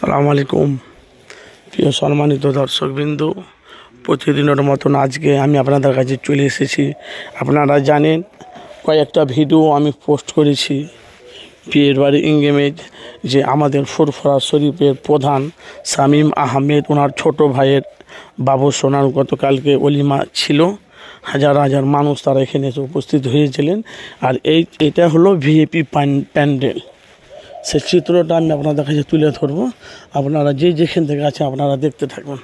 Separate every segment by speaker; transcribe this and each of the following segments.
Speaker 1: সালাম আলাইকুম প্রিয় সম্মানিত দর্শকবিন্দু, প্রতিদিনের মতন আজকে আমি আপনাদের কাছে চলে এসেছি। আপনারা জানেন কয়েকটা ভিডিও আমি পোস্ট করেছি বিয়ের বাড়ি ইংরেজ, যে আমাদের ফুরফুরা শরীফের প্রধান শামীম আহমেদ ওনার ছোট ভাইয়ের বাবু সোনার গতকালকে অলিমা ছিল। হাজার হাজার মানুষ তারা এখানে এসে উপস্থিত হয়েছিলেন। আর এটা হলো ভিআইপি প্যান্ডেল। সে চিত্রটা আমি আপনাদের কাছে তুলে ধরবো। আপনারা যেখান থেকে আছে আপনারা দেখতে থাকুন।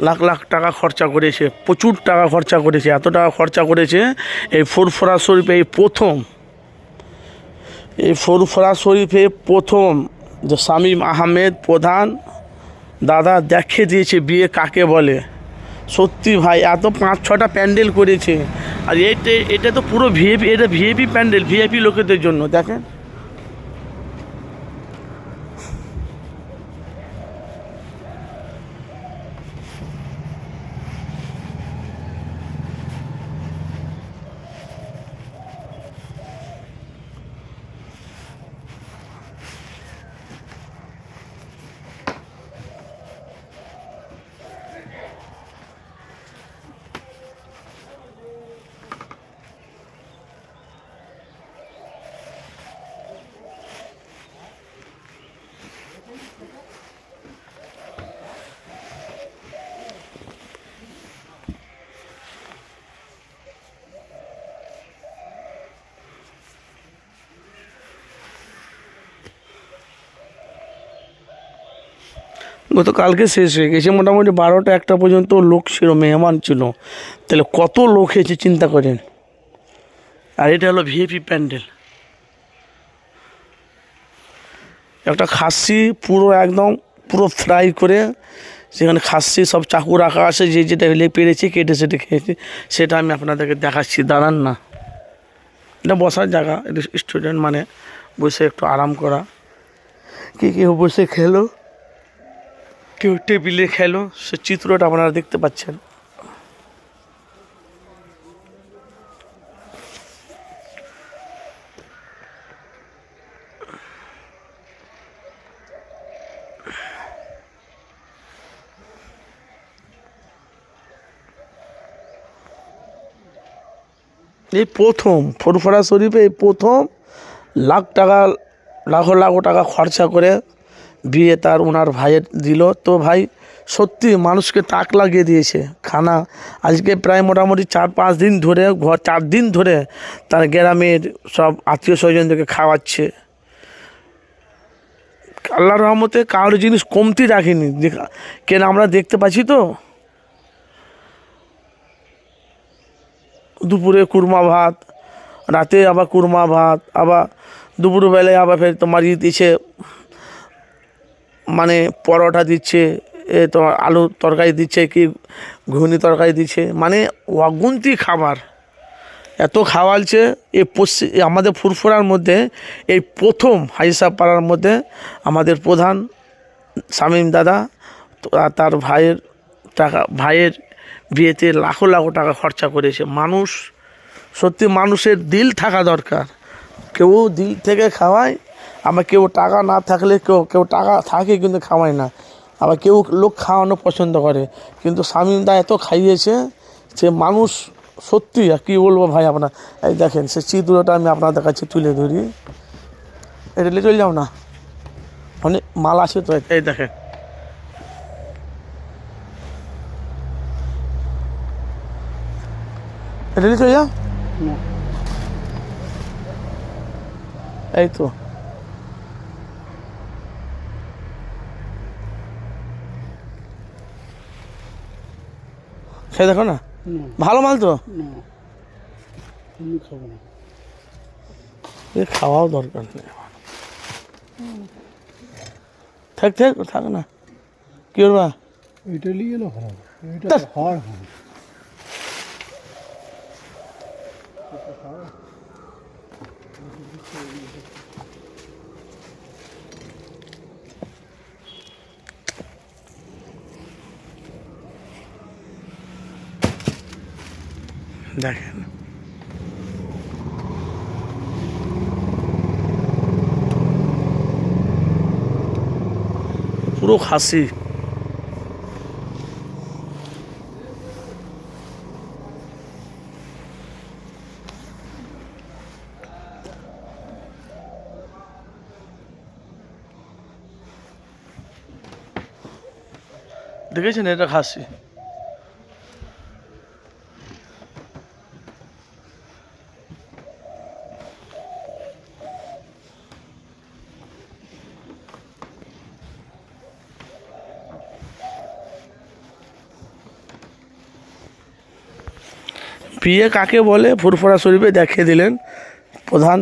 Speaker 1: লাখ লাখ টাকা খরচা করেছে, প্রচুর টাকা খরচা করেছে, এত টাকা খরচা করেছে। এই ফুরফুরা শরীফে এই ফুরফুরা শরীফে প্রথম যে শামীম আহমেদ প্রধান দাদা দেখিয়ে দিয়েছে বিয়ে কাকে বলে। সত্যি ভাই, এত 5-6টা প্যান্ডেল করেছে। আর এটা তো পুরো ভিআইপি, এটা ভিআইপি প্যান্ডেল, ভিআইপি লোকেদের জন্য। দেখেন গতকালকে শেষ হয়ে গেছে, মোটামুটি 12টা-1টা পর্যন্ত লোক ছিল, মেহমান ছিল। তাহলে কত লোক হয়েছে চিন্তা করেন। আর এটা হলো ভিআইপি প্যান্ডেল। একটা খাসি পুরো ফ্রাই করে, সেখানে খাসি সব চাকু রাখা আছে, যেটা হলে পেরেছি কেটে সেটা খেয়েছি। সেটা আমি আপনাদেরকে দেখাচ্ছি, দাঁড়ান না। এটা বসার জায়গা, এটা স্টুডেন্ট মানে বসে একটু আরাম করা। কেউ বসে খেলো, কেউ টেবিলে খেলো, সে চিত্রটা আপনারা দেখতে পাচ্ছেন। এই প্রথম ফুরফুরা শরীফে এই প্রথম লাখো লাখো টাকা খরচা করে বিয়ে তার ওনার ভাইয়ের দিল। তো ভাই সত্যি মানুষকে তাক লাগিয়ে দিয়েছে খানা। আজকে প্রায় মোটামুটি 4-5 দিন ধরে, 4 দিন ধরে তার গ্রামের সব আত্মীয় স্বজনদেরকে খাওয়াচ্ছে। আল্লাহর রহমতে কারোর জিনিস কমতি রাখেনি, কেন আমরা দেখতে পাচ্ছি তো। দুপুরে কুরমা ভাত, রাতে আবার কুরমা ভাত, আবার দুপুরবেলায় আবার ফের তোমার দিচ্ছে, মানে পরোটা দিচ্ছে, তোমার আলু তরকারি দিচ্ছে, কি ঘুগনি তরকারি দিচ্ছে, মানে অগুন্তি খাবার এত খাওয়ালছে। আমাদের ফুরফুরার মধ্যে এই প্রথম হাইসাব পাড়ার মধ্যে আমাদের প্রধান শামীম দাদা তার ভাইয়ের বিয়েতে লাখো লাখো টাকা খরচা করেছে। সত্যি মানুষের দিল থাকা দরকার। কেউ দিল থেকে খাওয়ায়, আবার কেউ টাকা না থাকলে, কেউ টাকা থাকে কিন্তু খাওয়ায় না। আবার কেউ লোক খাওয়ানো পছন্দ করে, কিন্তু শামীম দা এত খাইয়েছে যে মানুষ সত্যি। আর কী বলবো ভাই, আপনার এই দেখেন সে চিত্রটা আমি আপনাদের কাছে তুলে ধরি। এটা নিয়ে চলে যাও না, অনেক মাল আছে তো। এই দেখেন, এটা নিয়ে চলে যাও। এই তো সে দেখো না, ভালো মাল তো। খাওয়াও দরকার নেই, থাক না, কি করবা। এটা নিয়ে এলো দেখেন। পুরো খাসি। দেখেছেন, এটা খাসি। বিয়ে কাকে বলে ফুরফুরা শরীফে দেখিয়ে দিলেন প্রধান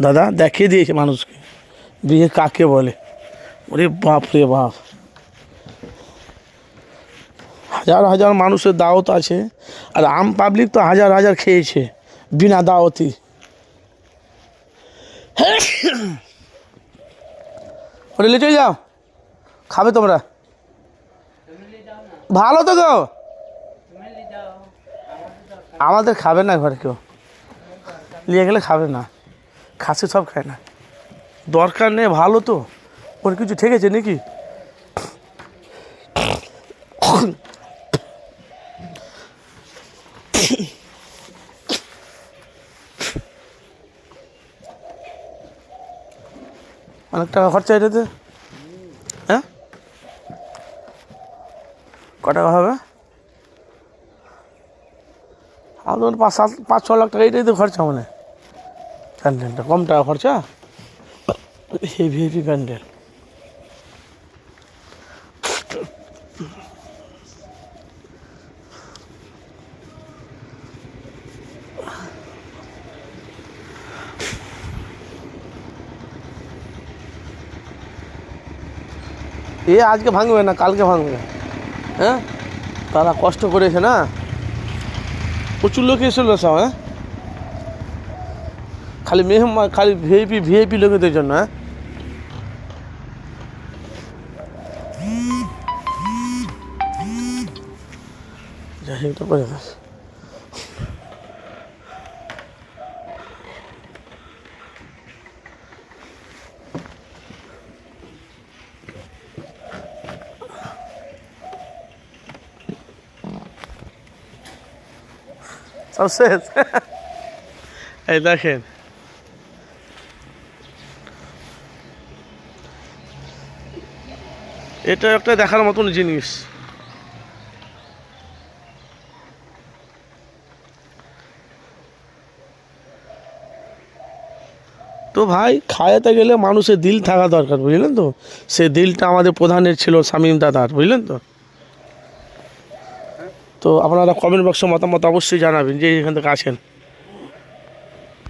Speaker 1: দাদা, দেখিয়ে দিয়েছে মানুষকে বিয়ে কাকে বলে। ওরে বাপ রে বাপ, হাজার হাজার মানুষের দাওয়াত আছে, আর আম পাবলিক তো হাজার হাজার খেয়েছে বিনা দাওয়াতি। ওরে লিটে যাও, খাবে তোমরা? ভালো তো গো, আমাদের খাবে না ঘরে কেউ, নিয়ে গেলে খাবে না, খাসি সব খায় না, দরকার নেই। ভালো তো, ওর কিছু ঠেকেছে নাকি? অনেক টাকা খরচা এটাতে। হ্যাঁ, ক টাকা হবে? আমাদের 5-6 লাখ টাকা এটাই তো খরচা, মানে ক্যান্ডেলটা কম টাকা খরচা, হেভি হেভি ক্যান্ডেল। এ আজকে ভাঙবে না, কালকে ভাঙবে। হ্যাঁ, তারা কষ্ট করেছে না, প্রচুর লোক এসেছিল সব। হ্যাঁ, খালি মেহমান, খালি ভিআইপি লোকেদের জন্য। হ্যাঁ, যাই হোক, তো করে দাস। সব শেষ। এই দেখেন, এটা একটা দেখার মতন জিনিস। তো ভাই, খাওয়াতে গেলে মানুষের দিল থাকা দরকার, বুঝলেন তো? সে দিলটা আমাদের প্রধানের ছিল, শামীম দাদার, বুঝলেন তো? তো আপনারা কমেন্ট বক্সে মতামত অবশ্যই জানাবেন যে এখান থেকে আছেন।